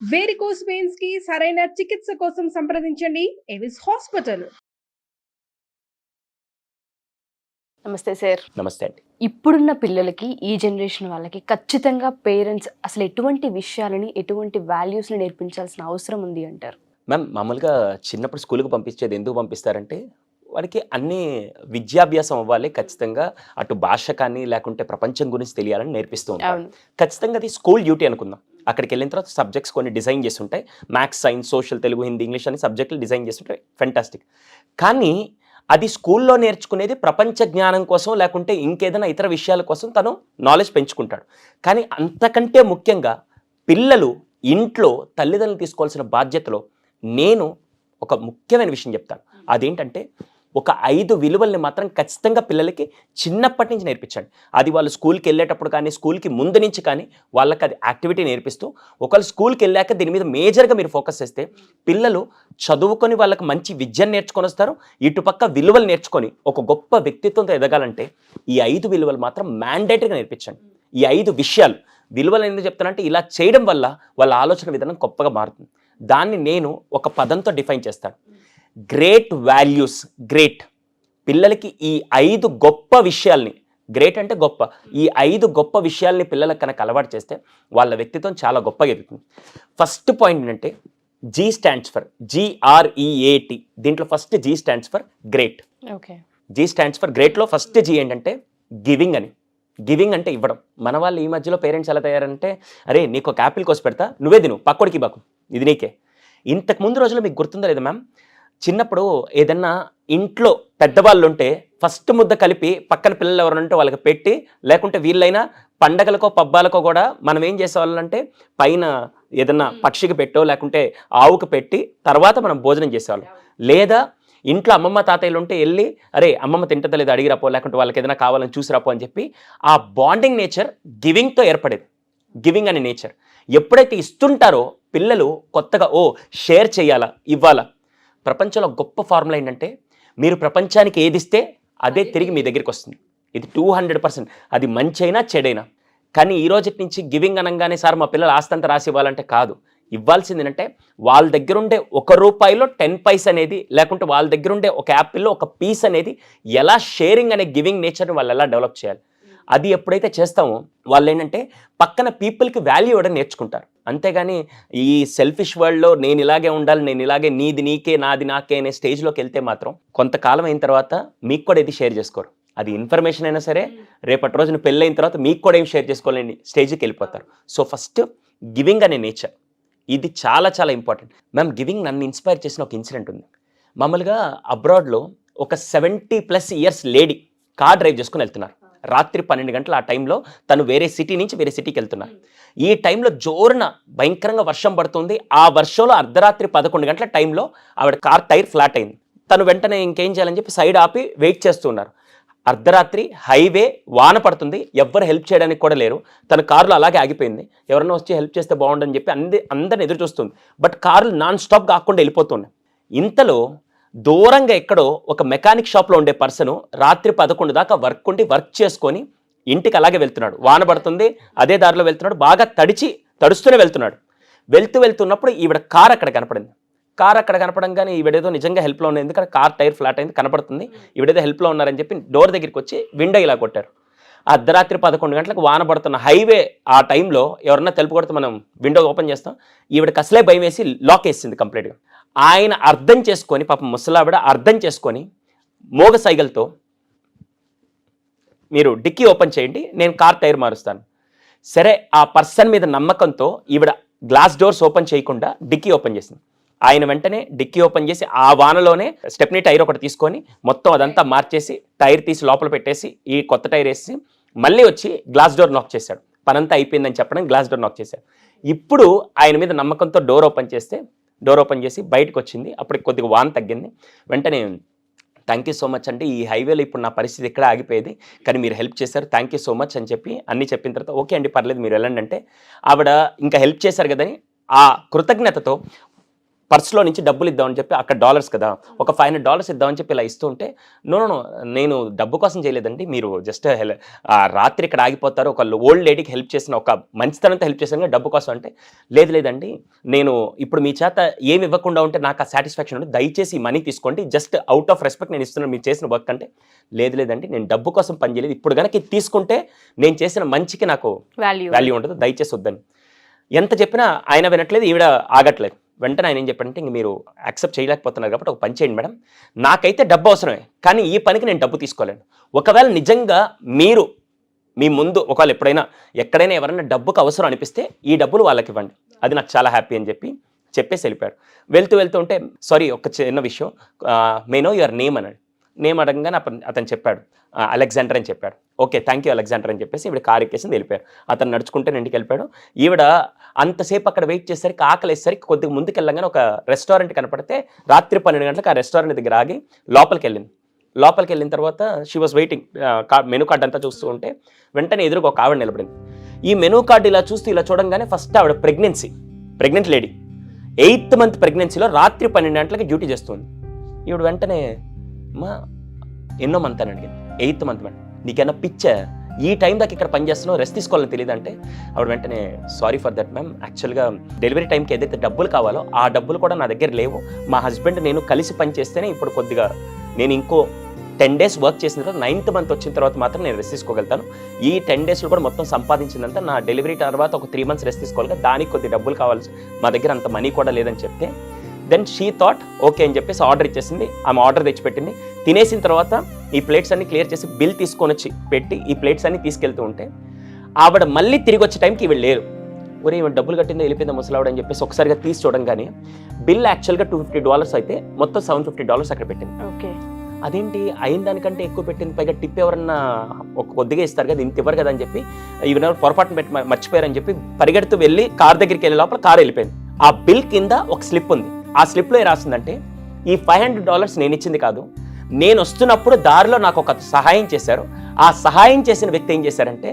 Varicose veins కి సరైన చికిత్స కోసం సంప్రదించండి ఎవిస్ హాస్పిటల్. నమస్తే సార్. నమస్తే అండి. ఇప్పుడున్న పిల్లలకి, ఈ జనరేషన్ వాళ్ళకి ఖచ్చితంగా పేరెంట్స్ అసలు ఎటువంటి విషయాలని, ఎటువంటి వాల్యూస్‌ని నేర్పించాల్సిన అవసరం ఉంది అంటారు? మ్యామ్ మామూలుగా చిన్నప్పుడు స్కూల్‌కి పంపించేది ఎందుకు పంపిస్తారంటే, వాడికి అన్నీ విద్యాభ్యాసం అవ్వాలి ఖచ్చితంగా. అటు భాష కానీ, లేకుంటే ప్రపంచం గురించి తెలియాలని నేర్పిస్తూ ఉంటారు. అవును. ఖచ్చితంగా అది స్కూల్ డ్యూటీ అనుకుందాం. అక్కడికెళ్ళిన తర్వాత సబ్జెక్ట్స్ కొన్ని డిజైన్ చేసి ఉంటాయి. Maths, science, social, Telugu, Hindi, English అని సబ్జెక్టులు డిజైన్ చేసి ఉంటాయి. ఫెంటాస్టిక్. కానీ అది స్కూల్లో నేర్చుకునేది ప్రపంచ జ్ఞానం కోసం, లేకుంటే ఇంకేదైనా ఇతర విషయాల కోసం తను నాలెడ్జ్ పెంచుకుంటాడు. కానీ అంతకంటే ముఖ్యంగా పిల్లలు ఇంట్లో తల్లిదండ్రులు తీసుకోవాల్సిన బాధ్యతలో నేను ఒక ముఖ్యమైన విషయం చెప్తాను. అదేంటంటే ఒక 5 విలువల్ని మాత్రం ఖచ్చితంగా పిల్లలకి చిన్నప్పటి నుంచి నేర్పించండి. అది వాళ్ళు స్కూల్కి వెళ్ళేటప్పుడు కానీ, స్కూల్కి ముందు నుంచి కానీ వాళ్ళకి అది యాక్టివిటీ నేర్పిస్తూ, ఒకళ్ళు స్కూల్కి వెళ్ళాక దీని మీద మేజర్గా మీరు ఫోకస్ చేస్తే పిల్లలు చదువుకొని వాళ్ళకి మంచి విద్యను నేర్చుకొని వస్తారు. ఇటుపక్క విలువలు నేర్చుకొని ఒక గొప్ప వ్యక్తిత్వంతో ఎదగాలంటే ఈ 5 విలువలు మాత్రం మ్యాండేటరీగా నేర్పించండి. ఈ 5 విషయాలు విలువలు ఎందుకు చెప్తానంటే ఇలా చేయడం వల్ల వాళ్ళ ఆలోచన విధానం గొప్పగా మారుతుంది. దాన్ని నేను ఒక పదంతో డిఫైన్ చేస్తాను. Great values. గ్రేట్ పిల్లలకి ఈ 5 గొప్ప విషయాల్ని, గ్రేట్ అంటే గొప్ప, ఈ 5 గొప్ప విషయాల్ని పిల్లలకు కనుక అలవాటు చేస్తే వాళ్ళ వ్యక్తిత్వం చాలా గొప్పగా ఎదుగుతుంది. ఫస్ట్ పాయింట్ ఏంటంటే జీ స్టాండ్స్ ఫర్ GREAT. దీంట్లో ఫస్ట్ జీ స్టాండ్స్ ఫర్ గ్రేట్. ఓకే. జీ స్టాండ్స్ ఫర్ గ్రేట్లో ఫస్ట్ జీ ఏంటంటే గివింగ్ అని. గివింగ్ అంటే ఇవ్వడం. మన వాళ్ళు ఈ మధ్యలో పేరెంట్స్ ఎలా తయారంటే, అరే నీకు ఒక యాపిల్ కోసి పెడతా, నువ్వే తిను, పక్కోడికి బాకు, ఇది నీకే. ఇంతకు ముందు రోజుల్లో మీకు గుర్తుందా లేదా మ్యామ్, చిన్నప్పుడు ఏదన్నా ఇంట్లో పెద్దవాళ్ళు ఉంటే ఫస్ట్ ముద్ద కలిపి పక్కన పిల్లలు ఎవరైనా ఉంటే వాళ్ళకి పెట్టి, లేకుంటే వీళ్ళైనా పండగలకో పబ్బాలకో కూడా మనం ఏం చేసేవాళ్ళంటే పైన ఏదన్నా పక్షికి పెట్టో లేకుంటే ఆవుకు పెట్టి తర్వాత మనం భోజనం చేసేవాళ్ళం. లేదా ఇంట్లో అమ్మమ్మ తాతయ్యలు ఉంటే వెళ్ళి, అరే అమ్మమ్మ తింటదా లేదా అడిగిరాపో, లేకుంటే వాళ్ళకి ఏదైనా కావాలని చూసిరాపో అని చెప్పి ఆ బాండింగ్ నేచర్ గివింగ్తో ఏర్పడేది. గివింగ్ అనే నేచర్ ఎప్పుడైతే ఇస్తుంటారో పిల్లలు కొత్తగా షేర్ చేయాలా, ఇవ్వాలా. ప్రపంచంలో గొప్ప ఫార్ములా ఏంటంటే మీరు ప్రపంచానికి ఏది ఇస్తే అదే తిరిగి మీ దగ్గరికి వస్తుంది. ఇది 200%. అది మంచి అయినా చెడైనా. కానీ ఈ రోజు నుంచి గివింగ్ అనగానే సార్ మా పిల్లలు ఆస్తంతా రాసి ఇవ్వాలంటే కాదు. ఇవ్వాల్సింది ఏంటంటే వాళ్ళ దగ్గర ఉండే ₹1 10 పైస్ అనేది, లేకుంటే వాళ్ళ దగ్గర ఉండే ఒక యాపిల్లో ఒక పీస్ అనేది ఎలా షేరింగ్ అనే గివింగ్ నేచర్ని వాళ్ళు ఎలా డెవలప్ చేయాలి. అది ఎప్పుడైతే చేస్తామో వాళ్ళు ఏంటంటే పక్కన పీపుల్కి వాల్యూ ఇవ్వడం నేర్చుకుంటారు. అంతేగాని ఈ సెల్ఫిష్ వరల్డ్లో నేను ఇలాగే ఉండాలి, నేను ఇలాగే నీది నీకే నాది నాకే అనే స్టేజ్లోకి వెళ్తే మాత్రం కొంతకాలం అయిన తర్వాత మీకు కూడా ఇది షేర్ చేసుకోరు. అది ఇన్ఫర్మేషన్ అయినా సరే, రేపటి రోజున పెళ్ళైన తర్వాత మీకు కూడా ఏం షేర్ చేసుకోవాలని స్టేజ్కి వెళ్ళిపోతారు. సో ఫస్ట్ గివింగ్ అనే నేచర్ ఇది చాలా చాలా ఇంపార్టెంట్. మ్యామ్ గివింగ్ నన్ను ఇన్స్పైర్ చేసిన ఒక ఇన్సిడెంట్ ఉంది. మామూలుగా అబ్రాడ్లో ఒక 70+ ఇయర్స్ లేడీ కార్ డ్రైవ్ చేసుకుని వెళ్తున్నారు. రాత్రి 12 గంటల ఆ టైంలో తను వేరే సిటీ నుంచి వేరే సిటీకి వెళ్తున్నారు. ఈ టైంలో జోరున భయంకరంగా వర్షం పడుతుంది. ఆ వర్షంలో అర్ధరాత్రి 11 గంటల టైంలో ఆవిడ కార్ టైర్ ఫ్లాట్ అయింది. తను వెంటనే ఇంకేం చేయాలని చెప్పి సైడ్ ఆపి వెయిట్ చేస్తున్నారు. అర్ధరాత్రి హైవే, వాన పడుతుంది, ఎవ్వరు హెల్ప్ చేయడానికి కూడా లేరు. తన కారులో అలాగే ఆగిపోయింది. ఎవరన్నా వచ్చి హెల్ప్ చేస్తే బాగుండని చెప్పి అందరిని ఎదురు చూస్తుంది. బట్ కార్లు నాన్ స్టాప్ కాకుండా వెళ్ళిపోతున్నాయి. ఇంతలో దూరంగా ఎక్కడో ఒక మెకానిక్ షాప్లో ఉండే పర్సను రాత్రి 11 దాకా వర్క్ చేసుకొని ఇంటికి అలాగే వెళ్తున్నాడు. వాన పడుతుంది, అదే దారిలో వెళ్తున్నాడు. బాగా తడుస్తూనే వెళ్తున్నాడు. వెళ్తున్నప్పుడు ఈవిడ కార్ అక్కడ కనపడింది. కార్ అక్కడ కనపడంగానే ఈవిడేదో నిజంగా హెల్ప్లో ఉన్నది, ఎందుకంటే కార్ టైర్ ఫ్లాట్ అయింది కనపడుతుంది. ఈవిడేదో హెల్ప్లో ఉన్నారని చెప్పి డోర్ దగ్గరికి వచ్చి విండో ఇలా కొట్టారు. అర్ధరాత్రి 11 గంటలకు వాన పడుతున్న హైవే ఆ టైంలో ఎవరన్నా తెలుపు కొడితే మనం విండో ఓపెన్ చేస్తాం. ఈవిడకి అసలే భయం వేసి లాక్ వేసింది కంప్లీట్గా. ఆయన అర్థం చేసుకొని, పాపం ముసలావిడ అర్థం చేసుకొని మోగ సైగలతో, మీరు డిక్కీ ఓపెన్ చేయండి, నేను కార్ టైర్ మారుస్తాను. సరే ఆ పర్సన్ మీద నమ్మకంతో ఈవిడ గ్లాస్ డోర్స్ ఓపెన్ చేయకుండా డిక్కీ ఓపెన్ చేసింది. ఆయన వెంటనే డిక్కీ ఓపెన్ చేసి ఆ వానలోనే స్టెప్నీ టైర్ ఒకటి తీసుకొని మొత్తం అదంతా మార్చేసి టైర్ తీసి లోపల పెట్టేసి ఈ కొత్త టైర్ వేసి మళ్ళీ వచ్చి గ్లాస్ డోర్ నాక్ చేశాడు. పనంతా అయిపోయిందని చెప్పడం గ్లాస్ డోర్ నాక్ చేశాడు. ఇప్పుడు ఆయన మీద నమ్మకంతో డోర్ ఓపెన్ చేసి బయటకు వచ్చింది. అప్పుడు కొద్దిగా వాన తగ్గింది. వెంటనే థ్యాంక్ యూ సో మచ్ అంటే ఈ హైవేలో ఇప్పుడు నా పరిస్థితి ఇక్కడ ఆగిపోయేది, కానీ మీరు హెల్ప్ చేశారు, థ్యాంక్ యూ సో మచ్ అని చెప్పి అన్నీ చెప్పిన తర్వాత ఓకే అండి పర్లేదు మీరు వెళ్ళండి అంటే, ఆవిడ ఇంకా హెల్ప్ చేశారు కదని ఆ కృతజ్ఞతతో పర్స్లో నుంచి డబ్బులు ఇద్దామని చెప్పి అక్కడ డాలర్స్ కదా, ఒక $500 ఇద్దామని చెప్పి ఇలా ఇస్తూ ఉంటే, నో నేను డబ్బు కోసం చేయలేదండి, మీరు జస్ట్ రాత్రి ఇక్కడ ఆగిపోతారు, ఒక ఓల్డ్ లేడీకి హెల్ప్ చేసిన, ఒక మంచితనంతో హెల్ప్ చేసిన డబ్బు కోసం అంటే, లేదండి నేను ఇప్పుడు మీ చేత ఏమి ఇవ్వకుండా ఉంటే నాకు ఆ సాటిస్ఫాక్షన్ ఉంది, దయచేసి ఈ మనీ తీసుకోండి, జస్ట్ అవుట్ ఆఫ్ రెస్పెక్ట్ నేను ఇస్తున్నాను మీరు చేసిన వర్క్ అంటే, లేదండి నేను డబ్బు కోసం పనిచేయలేదు, ఇప్పుడు కనుక ఇది తీసుకుంటే నేను చేసిన మంచికి నాకు వాల్యూ ఉండదు, దయచేసి వద్దని. ఎంత చెప్పినా ఆయన వినట్లేదు, ఈవిడ ఆగట్లేదు. వెంటనే ఆయన ఏం చెప్పాడంటే, ఇంక మీరు యాక్సెప్ట్ చేయలేకపోతున్నారు కాబట్టి ఒక పని చేయండి మేడం, నాకైతే డబ్బు అవసరమే, కానీ ఈ పనికి నేను డబ్బు తీసుకోలేను. ఒకవేళ నిజంగా మీరు మీ ముందు ఒకవేళ ఎప్పుడైనా ఎక్కడైనా ఎవరైనా డబ్బుకు అవసరం అనిపిస్తే ఈ డబ్బులు వాళ్ళకి ఇవ్వండి, అది నాకు చాలా హ్యాపీ అని చెప్పేసి వెళ్ళిపోయాడు. వెళ్తూ ఉంటే, సారీ ఒక చిన్న విషయం, మే నో యువర్ నేమ్ అన్నాడు. నేమ్ అడగగానే అతను చెప్పాడు, అలెగ్జాండర్ అని చెప్పాడు. ఓకే థ్యాంక్ యూ అలెగ్జాండర్ అని చెప్పేసి ఈవిడ కారు ఎక్కేసింది, వెళ్ళిపోయారు. అతను నడుచుకుంటే ఇంటికి వెళ్ళిపోయాడు. ఈవిడ అంతసేపు అక్కడ వెయిట్ చేసేసరికి ఆకలి వేసేసరికి కొద్దిగా ముందుకు వెళ్ళగానే ఒక రెస్టారెంట్ కనపడితే రాత్రి 12 గంటలకు ఆ రెస్టారెంట్ దగ్గర ఆగి లోపలికి వెళ్ళిన తర్వాత she was waiting, menu card అంతా చూస్తూ ఉంటే వెంటనే ఎదురుగా ఒక ఆవిడ నిలబడింది. ఈ మెనూ కార్డు ఇలా చూస్తూ ఇలా చూడంగానే ఫస్ట్ ఆవిడ ప్రెగ్నెంట్ లేడీ, 8th మంత్ ప్రెగ్నెన్సీలో రాత్రి 12 గంటలకి డ్యూటీ చేస్తుంది. ఈవిడ వెంటనే అమ్మా ఎన్నో మంత్ అని అడిగింది. 8th మంత్ మేడం, నీకైనా పిచ్చా, ఈ టైం దాకా ఇక్కడ పని చేస్తున్నావు, రెస్ట్ తీసుకోవాలని తెలియదు అంటే, ఆవిడ వెంటనే సారీ ఫర్ దట్ మ్యామ్, యాక్చువల్గా డెలివరీ టైంకి ఏదైతే డబ్బులు కావాలో ఆ డబ్బులు కూడా నా దగ్గర లేవు, మా హస్బెండ్ నేను కలిసి పని చేస్తేనే ఇప్పుడు కొద్దిగా నేను ఇంకో 10 days వర్క్ చేసిన తర్వాత 9th మంత్ వచ్చిన తర్వాత మాత్రం నేను రెస్ట్ తీసుకోగలుగుతాను, ఈ 10 daysలో కూడా మొత్తం సంపాదించిందంతా నా డెలివరీ తర్వాత ఒక 3 months రెస్ట్ తీసుకోవాలి, దానికి కొద్ది డబ్బులు కావాల్సి, మా దగ్గర అంత మనీ కూడా లేదని చెప్తే, దెన్ షీ థాట్ ఓకే అని చెప్పేసి ఆర్డర్ ఇచ్చేసింది. ఆమె ఆర్డర్ తెచ్చిపెట్టింది. తినేసిన తర్వాత ఈ ప్లేట్స్ అన్ని క్లియర్ చేసి బిల్ తీసుకొని వచ్చి పెట్టి ఈ ప్లేట్స్ అన్ని తీసుకెళ్తూ ఉంటే ఆవిడ మళ్ళీ తిరిగి వచ్చే టైంకి వీళ్ళు లేరు. ఒరే ఈవిడ డబ్బులు కట్టిందో వెళ్ళిపోయిందా ముసలావిడ అని చెప్పేసి ఒకసారిగా తీసి చూడంగానే బిల్ యాక్చువల్గా $250 అయితే మొత్తం $750 అక్కడ పెట్టింది. ఓకే అదేంటి అయిన దానికంటే ఎక్కువ పెట్టింది, పైగా టిప్ ఎవరన్నా ఒక కొద్దిగా ఇస్తారు కదా, ఇంత ఇవ్వరు కదా అని చెప్పి ఈవెన్ పొరపాటున పెట్టి మర్చిపోయారని చెప్పి పరిగెడుతూ వెళ్ళి కార్ దగ్గరికి వెళ్ళే లోపల కారు వెళ్ళిపోయింది. ఆ బిల్ కింద ఒక స్లిప్ ఉంది. ఆ స్లిప్లో ఏ రాసిందంటే, ఈ $500 నేను ఇచ్చింది కాదు, నేను వస్తున్నప్పుడు దారిలో నాకు ఒక సహాయం చేశారు, ఆ సహాయం చేసిన వ్యక్తి ఏం చేశారంటే,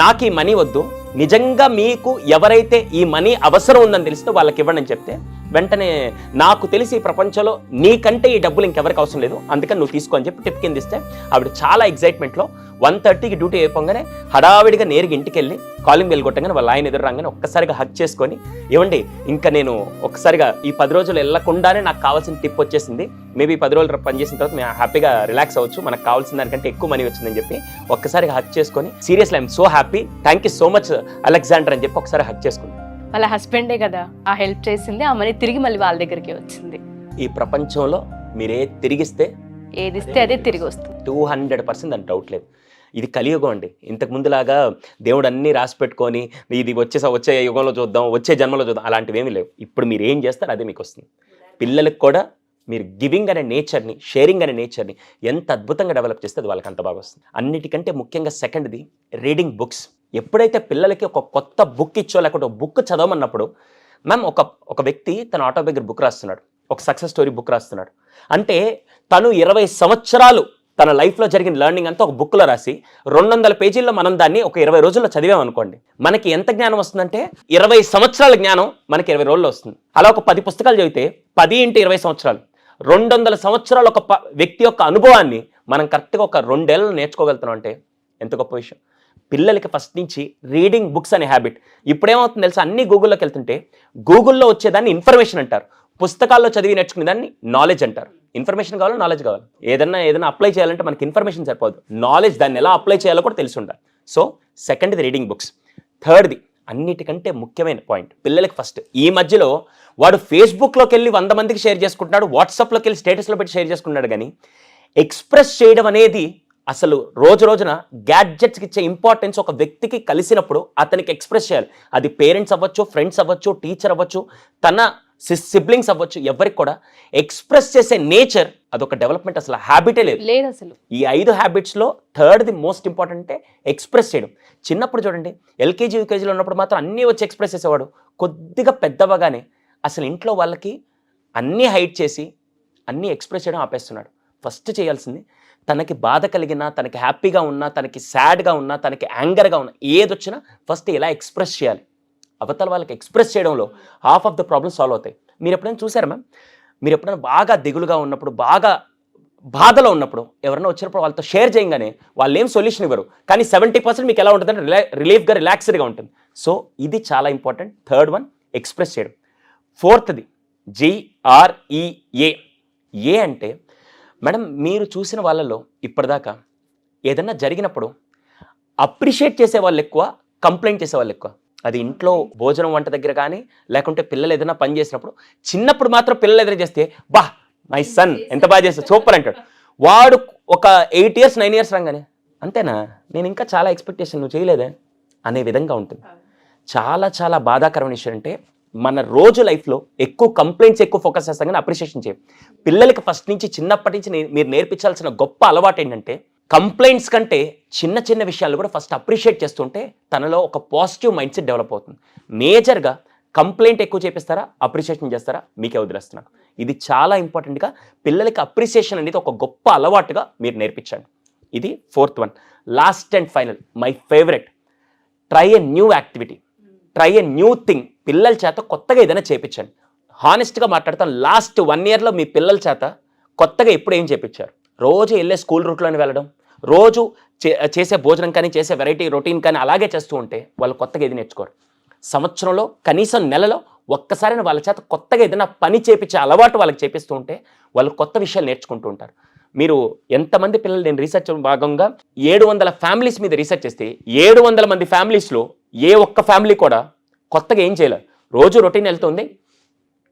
నాకు ఈ మనీ వద్దు, నిజంగా మీకు ఎవరైతే ఈ మనీ అవసరం ఉందని తెలిస్తే వాళ్ళకి ఇవ్వండి అని చెప్తే, వెంటనే నాకు తెలిసి ఈ ప్రపంచంలో నీకంటే ఈ డబ్బులు ఇంకెవరికి అవసరం లేదు, అందుకని నువ్వు తీసుకో అని చెప్పి టిప్ కింద ఇస్తే ఆవిడ చాలా ఎగ్జైట్మెంట్లో 1:30కి డ్యూటీ అయిపోగానే హడావిడిగా నేరుగా ఇంటికి వెళ్ళి కాలింగ్ బెల్ కొట్టగానే వాళ్ళ ఆయన ఎదురు రాగానే ఒక్కసారిగా హక్ చేసుకొని, ఇవ్వండి ఇంకా నేను ఒక్కసారిగా ఈ 10 రోజులు వెళ్ళకుండానే నాకు కావాల్సిన టిప్ వచ్చేసింది, మేబీ 10 రోజులు పనిచేసిన తర్వాత మేము హ్యాపీగా రిలాక్స్ అవ్వచ్చు, మనకు కావాల్సిన దానికంటే ఎక్కువ మనీ వచ్చిందని చెప్పి ఒక్కసారిగా హక్ చేసుకొని, seriously I'm so happy, thank you so much Alexander అని చెప్పి ఒకసారి హక్ చేసుకుంది. వాళ్ళ హస్బెండే కదా ఆ హెల్ప్ చేసింది, ఆ మనీ తిరిగి మళ్ళీ వాళ్ళ దగ్గరికి వచ్చింది. ఈ ప్రపంచంలో మీరే తిరిగిస్తే ఏది ఇస్తే అదే తిరిగి వస్తుంది, 200% అని డౌట్ లేదు. ఇది కలియుగం అండి. ఇంతకు ముందులాగా దేవుడు అన్నీ రాసి పెట్టుకొని ఇది వచ్చే యుగంలో చూద్దాం, వచ్చే జన్మలో చూద్దాం, అలాంటివి ఏమీ లేవు. ఇప్పుడు మీరు ఏం చేస్తారు అదే మీకు వస్తుంది. పిల్లలకు కూడా మీరు గివింగ్ అనే నేచర్ని, షేరింగ్ అనే నేచర్ని ఎంత అద్భుతంగా డెవలప్ చేస్తే అది వాళ్ళకి అంత బాగా వస్తుంది. అన్నిటికంటే ముఖ్యంగా సెకండ్ది రీడింగ్ బుక్స్. ఎప్పుడైతే పిల్లలకి ఒక కొత్త బుక్ ఇచ్చో లేకపోతే ఒక బుక్ చదవమన్నప్పుడు, మ్యామ్ ఒక వ్యక్తి తన ఆటోబయోగ్రఫీ బుక్ రాస్తున్నాడు, ఒక సక్సెస్ స్టోరీ బుక్ రాస్తున్నాడు అంటే తను 20 సంవత్సరాలు తన లైఫ్లో జరిగిన లెర్నింగ్ అంతా ఒక బుక్లో రాసి 200 పేజీల్లో మనం దాన్ని ఒక 20 రోజుల్లో చదివామనుకోండి, మనకి ఎంత జ్ఞానం వస్తుందంటే 20 సంవత్సరాల జ్ఞానం మనకి 20 రోజుల్లో వస్తుంది. అలా ఒక 10 పుస్తకాలు చదివితే 10 × 20 సంవత్సరాలు, 200 సంవత్సరాలు ఒక వ్యక్తి యొక్క అనుభవాన్ని మనం కరెక్ట్గా ఒక 2 ఏళ్ళు నేర్చుకోగలుగుతున్నాం అంటే ఎంత గొప్ప విషయం. పిల్లలకి ఫస్ట్ నుంచి రీడింగ్ బుక్స్ అనే హ్యాబిట్. ఇప్పుడేమవుతుంది తెలుసా, అన్ని గూగుల్లోకి వెళ్తుంటే గూగుల్లో వచ్చేదాన్ని ఇన్ఫర్మేషన్ అంటారు, పుస్తకాల్లో చదివి నేర్చుకునే దాన్ని నాలెడ్జ్ అంటారు. ఇన్ఫర్మేషన్ కావాలి, నాలెడ్జ్ కావాలి. ఏదైనా అప్లై చేయాలంటే మనకి ఇన్ఫర్మేషన్ సరిపోదు, నాలెడ్జ్, దాన్ని ఎలా అప్లై చేయాలో కూడా తెలిసి ఉండాలి. సో సెకండ్ది రీడింగ్ బుక్స్. థర్డ్ది అన్నిటికంటే ముఖ్యమైన పాయింట్, పిల్లలకి ఫస్ట్ ఈ మధ్యలో వాడు ఫేస్బుక్లోకి వెళ్ళి 100 మందికి షేర్ చేసుకుంటున్నాడు, వాట్సాప్లోకి వెళ్ళి స్టేటస్లో పెట్టి షేర్ చేసుకుంటున్నాడు, కానీ ఎక్స్ప్రెస్ చేయడం అనేది అసలు రోజున గ్యాడ్జెట్స్కి ఇచ్చే ఇంపార్టెన్స్ ఒక వ్యక్తికి కలిసినప్పుడు అతనికి ఎక్స్ప్రెస్ చేయాలి. అది పేరెంట్స్ అవ్వచ్చు, ఫ్రెండ్స్ అవ్వచ్చు, టీచర్ అవ్వచ్చు, తన సిబ్లింగ్స్ అవ్వచ్చు, ఎవరికి కూడా ఎక్స్ప్రెస్ చేసే నేచర్ అదొక డెవలప్మెంట్, అసలు హ్యాబిటే లేదు అసలు. ఈ 5 హ్యాబిట్స్లో థర్డ్ది మోస్ట్ ఇంపార్టెంట్ అంటే ఎక్స్ప్రెస్ చేయడం. చిన్నప్పుడు చూడండి, ఎల్కేజీ యూకేజీలో ఉన్నప్పుడు మాత్రం అన్నీ వచ్చి ఎక్స్ప్రెస్ చేసేవాడు, కొద్దిగా పెద్దవగానే అసలు ఇంట్లో వాళ్ళకి అన్నీ హైడ్ చేసి అన్నీ ఎక్స్ప్రెస్ చేయడం ఆపేస్తున్నాడు. ఫస్ట్ చేయాల్సింది, తనకి బాధ కలిగినా, తనకి హ్యాపీగా ఉన్నా, తనకి సాడ్గా ఉన్నా, తనకి యాంగర్గా ఉన్నా, ఏదొచ్చినా ఫస్ట్ ఎలా ఎక్స్ప్రెస్ చేయాలి. అవతల వాళ్ళకి ఎక్స్ప్రెస్ చేయడంలో half of the problem solve అవుతాయి. మీరు ఎప్పుడైనా చూసారా మ్యామ్? మీరు ఎప్పుడైనా బాగా దిగులుగా ఉన్నప్పుడు, బాగా బాధలో ఉన్నప్పుడు ఎవరైనా వచ్చినప్పుడు వాళ్ళతో షేర్ చేయగానే వాళ్ళు ఏం సొల్యూషన్ ఇవ్వరు, కానీ 70% మీకు ఎలా ఉంటుందంటే రిలీఫ్గా, రిలాక్స్డ్గా ఉంటుంది. సో ఇది చాలా ఇంపార్టెంట్. థర్డ్ వన్, ఎక్స్ప్రెస్ చేయడం. ఫోర్త్ది GREA. ఏ అంటే మేడం, మీరు చూసిన వాళ్ళలో ఇప్పటిదాకా ఏదన్నా జరిగినప్పుడు అప్రిషియేట్ చేసే వాళ్ళు ఎక్కువ, కంప్లైంట్ చేసే వాళ్ళు ఎక్కువ. అది ఇంట్లో భోజనం వంట దగ్గర కానీ, లేకుంటే పిల్లలు ఏదైనా పని చేసినప్పుడు, చిన్నప్పుడు మాత్రం పిల్లలు ఎదురు చేస్తే బా మై సన్ ఎంత బాగా చేస్తాడు, సూపర్ అంటాడు. వాడు ఒక 8 years 9 years రాగానే అంతేనా, నేను ఇంకా చాలా ఎక్స్పెక్టేషన్, నువ్వు చేయలేదే అనే విధంగా ఉంటుంది. చాలా చాలా బాధాకరమైన విషయం అంటే మన రోజు లైఫ్లో ఎక్కువ కంప్లైంట్స్ ఎక్కువ ఫోకస్ చేస్తాం కానీ అప్రిషియేషన్ చేయం. పిల్లలకి ఫస్ట్ నుంచి, చిన్నప్పటి నుంచి మీరు నేర్పించాల్సిన గొప్ప అలవాటు ఏంటంటే కంప్లైంట్స్ కంటే చిన్న చిన్న విషయాలు కూడా ఫస్ట్ అప్రిషియేట్ చేస్తుంటే తనలో ఒక పాజిటివ్ మైండ్ సెట్ డెవలప్ అవుతుంది. మేజర్గా కంప్లైంట్ ఎక్కువ చేపిస్తారా, అప్రిషియేషన్ చేస్తారా, మీకే వదిలేస్తున్నాను. ఇది చాలా ఇంపార్టెంట్గా పిల్లలకి అప్రిషియేషన్ అనేది ఒక గొప్ప అలవాటుగా మీరు నేర్పించండి. ఇది fourth one. Last and final, my favourite, try a new activity, try a new thing. పిల్లల చేత కొత్తగా ఏదైనా చేయించండి. హానెస్ట్గా మాట్లాడతాను, లాస్ట్ 1 yearలో మీ పిల్లల చేత కొత్తగా ఎప్పుడు ఏం చేయించారు? రోజు వెళ్ళే స్కూల్ రూట్లోనే వెళ్ళడం, రోజు చేసే భోజనం కానీ, చేసే వెరైటీ రొటీన్ కానీ అలాగే చేస్తూ ఉంటే వాళ్ళు కొత్తగా ఏది నేర్చుకోరు. సంవత్సరంలో కనీసం నెలలో ఒక్కసారి వాళ్ళ చేత కొత్తగా ఏదైనా పని చేపించే అలవాటు వాళ్ళకి చేపిస్తూ ఉంటే వాళ్ళు కొత్త విషయాలు నేర్చుకుంటూ ఉంటారు. మీరు ఎంతమంది పిల్లలు, నేను రీసెర్చ్ భాగంగా 700 ఫ్యామిలీస్ మీద రీసెర్చ్ చేస్తే 700 మంది ఫ్యామిలీస్లో ఏ ఒక్క ఫ్యామిలీ కూడా కొత్తగా ఏం చేయలేరు. రోజు రొటీన్ వెళ్తుంది,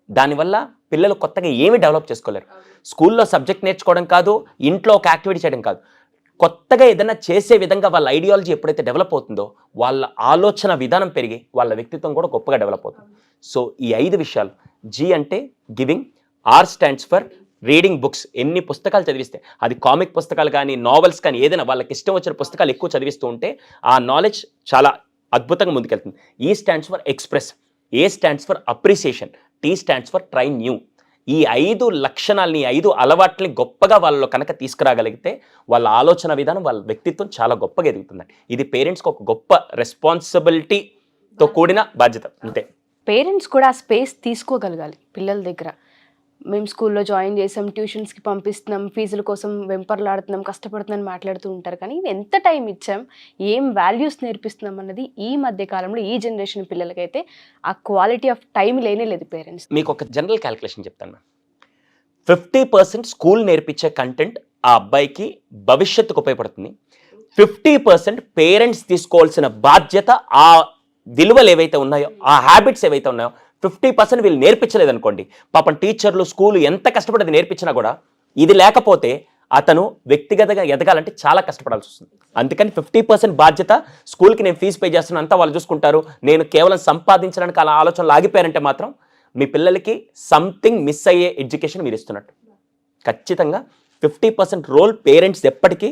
దానివల్ల పిల్లలు కొత్తగా ఏమీ డెవలప్ చేసుకోలేరు. స్కూల్లో సబ్జెక్ట్ నేర్చుకోవడం కాదు, ఇంట్లో ఒక యాక్టివిటీ చేయడం కాదు, కొత్తగా ఏదైనా చేసే విధంగా వాళ్ళ ఐడియాలజీ ఎప్పుడైతే డెవలప్ అవుతుందో వాళ్ళ ఆలోచన విధానం పెరిగి వాళ్ళ వ్యక్తిత్వం కూడా గొప్పగా డెవలప్ అవుతుంది. సో ఈ 5 విషయాలు. G అంటే giving, R stands for reading books. ఎన్ని పుస్తకాలు చదివిస్తే, అది కామిక్ పుస్తకాలు కానీ, నావెల్స్ కానీ, ఏదైనా వాళ్ళకి ఇష్టం వచ్చిన పుస్తకాలు ఎక్కువ చదివిస్తూ ఉంటే ఆ నాలెడ్జ్ చాలా అద్భుతంగా ముందుకెళ్తుంది. E stands for express, A stands for appreciation, T stands for try new. ఈ 5 లక్షణాలని, 5 అలవాట్లని గొప్పగా వాళ్ళలో కనుక తీసుకురాగలిగితే వాళ్ళ ఆలోచన విధానం, వాళ్ళ వ్యక్తిత్వం చాలా గొప్పగా ఎదుగుతుందండి. ఇది పేరెంట్స్కి ఒక గొప్ప రెస్పాన్సిబిలిటీతో కూడిన బాధ్యత. అంతే. పేరెంట్స్ కూడా ఆ స్పేస్ తీసుకోగలగాలి పిల్లల దగ్గర. మేము స్కూల్లో జాయిన్ చేసాం, ట్యూషన్స్కి పంపిస్తున్నాం, ఫీజుల కోసం వెంపర్లాడుతున్నాం, కష్టపడుతున్నాం మాట్లాడుతూ ఉంటారు. కానీ ఎంత టైం ఇచ్చాం, ఏం వాల్యూస్ నేర్పిస్తున్నాం అన్నది ఈ మధ్య కాలంలో ఈ జనరేషన్ పిల్లలకైతే ఆ క్వాలిటీ ఆఫ్ టైం లేనే లేదు పేరెంట్స్. మీకు ఒక జనరల్ క్యాలిక్యులేషన్ చెప్తాను. 50% స్కూల్ నేర్పించే కంటెంట్ ఆ అబ్బాయికి భవిష్యత్తుకు ఉపయోగపడుతుంది. 50% పేరెంట్స్ తీసుకోవాల్సిన బాధ్యత, ఆ విలువలు ఏవైతే ఉన్నాయో, ఆ హ్యాబిట్స్ ఏవైతే ఉన్నాయో 50% వీళ్ళు నేర్పించలేదనుకోండి, పాపం టీచర్లు, స్కూలు ఎంత కష్టపడి నేర్పించినా కూడా ఇది లేకపోతే అతను వ్యక్తిగతంగా ఎదగాలంటే చాలా కష్టపడాల్సి వస్తుంది. అందుకని 50% బాధ్యత స్కూల్కి నేను ఫీజు పే చేస్తున్నాను, అంతా వాళ్ళు చూసుకుంటారు, నేను కేవలం సంపాదించడానికి అలా ఆలోచనలు ఆగిపోయారంటే మాత్రం మీ పిల్లలకి సంథింగ్ మిస్ అయ్యే ఎడ్యుకేషన్ మీరు ఇస్తున్నట్టు. ఖచ్చితంగా 50% రోల్ పేరెంట్స్ ఎప్పటికీ.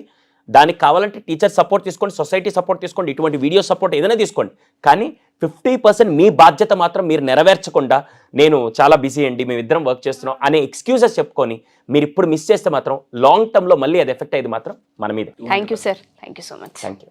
దానికి కావాలంటే టీచర్ సపోర్ట్ తీసుకోండి, సొసైటీ సపోర్ట్ తీసుకోండి, ఇటువంటి వీడియో సపోర్ట్ ఏదైనా తీసుకోండి. కానీ 50% మీ బాధ్యత మాత్రం మీరు నెరవేర్చకుండా, నేను చాలా బిజీ అండి, మేమిద్దరం వర్క్ చేస్తున్నాం అనే ఎక్స్క్యూజెస్ చెప్పుకొని మీరు ఇప్పుడు మిస్ చేస్తే మాత్రం లాంగ్ టర్మ్లో మళ్ళీ అది ఎఫెక్ట్ అయ్యేది మాత్రం మన మీద. Thank you sir, thank you so much. Thank you.